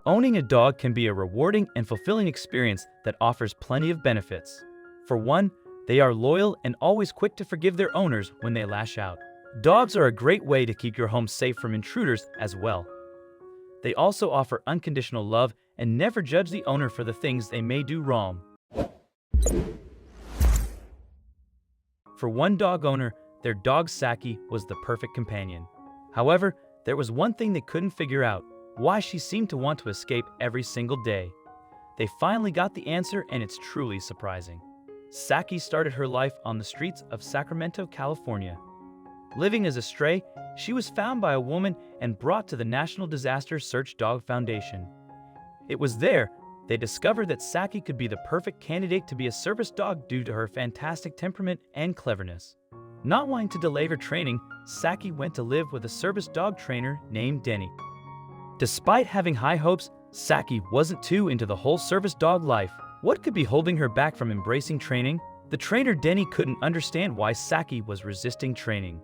Owning a dog can be a rewarding and fulfilling experience that offers plenty of benefits. For one, they are loyal and always quick to forgive their owners when they lash out. Dogs are a great way to keep your home safe from intruders as well. They also offer unconditional love and never judge the owner for the things they may do wrong. For one dog owner, their dog Saki was the perfect companion. However, there was one thing they couldn't figure out: why she seemed to want to escape every single day. They finally got the answer, and it's truly surprising. Saki started her life on the streets of Sacramento, California. Living as a stray, she was found by a woman and brought to the National Disaster Search Dog Foundation. It was there they discovered that Saki could be the perfect candidate to be a service dog due to her fantastic temperament and cleverness. Not wanting to delay her training, Saki went to live with a service dog trainer named Denny. Despite having high hopes, Saki wasn't too into the whole service dog life. What could be holding her back from embracing training? The trainer Denny couldn't understand why Saki was resisting training.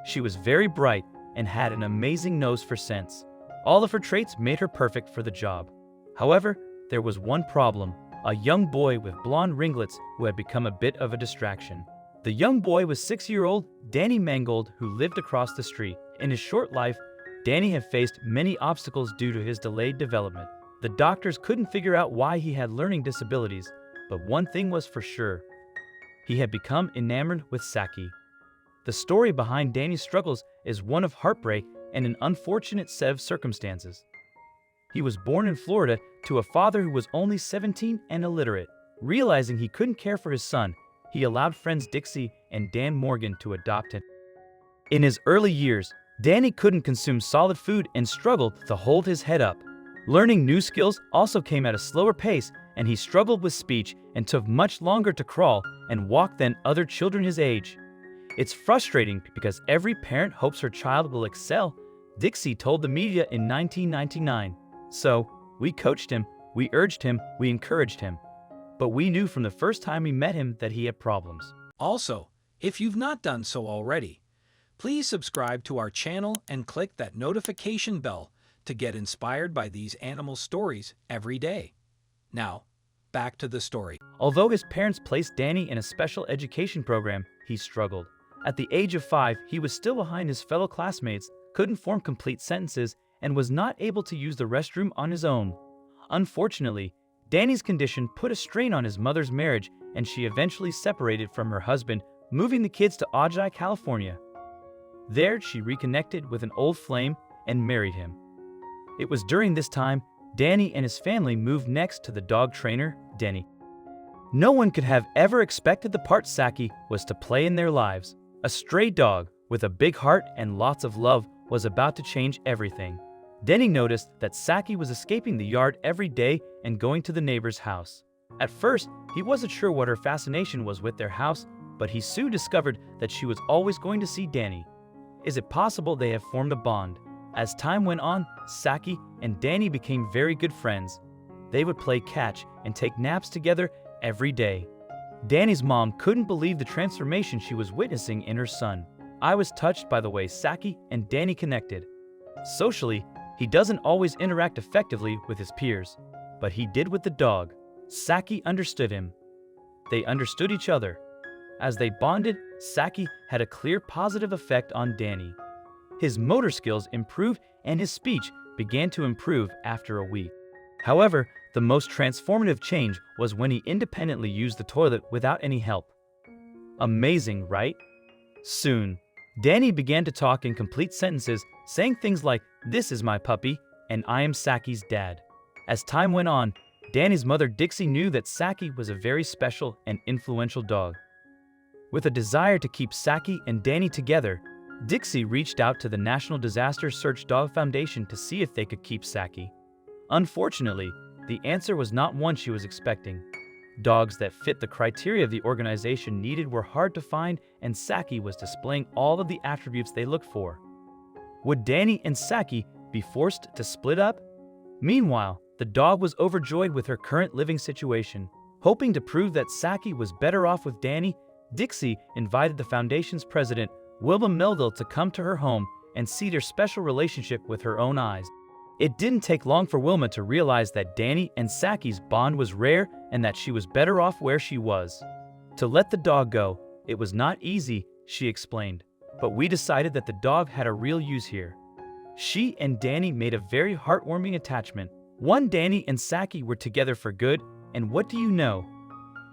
She was very bright and had an amazing nose for scents. All of her traits made her perfect for the job. However, there was one problem: a young boy with blonde ringlets who had become a bit of a distraction. The young boy was 6-year-old Danny Mangold, who lived across the street. In his short life, Danny had faced many obstacles due to his delayed development. The doctors couldn't figure out why he had learning disabilities, but one thing was for sure: he had become enamored with Saki. The story behind Danny's struggles is one of heartbreak and an unfortunate set of circumstances. He was born in Florida to a father who was only 17 and illiterate. Realizing he couldn't care for his son, he allowed friends Dixie and Dan Morgan to adopt him. In his early years, Danny couldn't consume solid food and struggled to hold his head up. Learning new skills also came at a slower pace, and he struggled with speech and took much longer to crawl and walk than other children his age. It's frustrating because every parent hopes her child will excel, Dixie told the media in 1999. So, we coached him, we urged him, we encouraged him. But we knew from the first time we met him that he had problems. Also, if you've not done so already, please subscribe to our channel and click that notification bell to get inspired by these animal stories every day. Now, back to the story. Although his parents placed Danny in a special education program, he struggled. At the age of 5, he was still behind his fellow classmates, couldn't form complete sentences, and was not able to use the restroom on his own. Unfortunately, Danny's condition put a strain on his mother's marriage, and she eventually separated from her husband, moving the kids to Ojai, California. There, she reconnected with an old flame and married him. It was during this time Danny and his family moved next to the dog trainer, Denny. No one could have ever expected the part Saki was to play in their lives. A stray dog with a big heart and lots of love was about to change everything. Denny noticed that Saki was escaping the yard every day and going to the neighbor's house. At first, he wasn't sure what her fascination was with their house, but he soon discovered that she was always going to see Danny. Is it possible they have formed a bond? As time went on, Saki and Danny became very good friends. They would play catch and take naps together every day. Danny's mom couldn't believe the transformation she was witnessing in her son. I was touched by the way Saki and Danny connected. Socially, he doesn't always interact effectively with his peers, but he did with the dog. Saki understood him. They understood each other. As they bonded, Saki had a clear positive effect on Danny. His motor skills improved and his speech began to improve after a week. However, the most transformative change was when he independently used the toilet without any help. Amazing, right? Soon, Danny began to talk in complete sentences, saying things like, "This is my puppy," and "I am Saki's dad." As time went on, Danny's mother Dixie knew that Saki was a very special and influential dog. With a desire to keep Saki and Danny together, Dixie reached out to the National Disaster Search Dog Foundation to see if they could keep Saki. Unfortunately, the answer was not one she was expecting. Dogs that fit the criteria the organization needed were hard to find, and Saki was displaying all of the attributes they looked for. Would Danny and Saki be forced to split up? Meanwhile, the dog was overjoyed with her current living situation. Hoping to prove that Saki was better off with Danny, Dixie invited the foundation's president, Wilma Melville, to come to her home and see their special relationship with her own eyes. It didn't take long for Wilma to realize that Danny and Saki's bond was rare and that she was better off where she was. To let the dog go, it was not easy, she explained, but we decided that the dog had a real use here. She and Danny made a very heartwarming attachment. One Danny and Saki were together for good, and what do you know?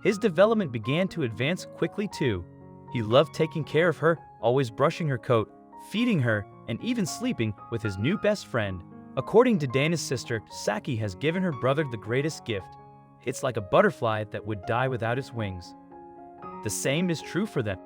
His development began to advance quickly too. He loved taking care of her, always brushing her coat, feeding her, and even sleeping with his new best friend. According to Dana's sister, Saki has given her brother the greatest gift. It's like a butterfly that would die without its wings. The same is true for them.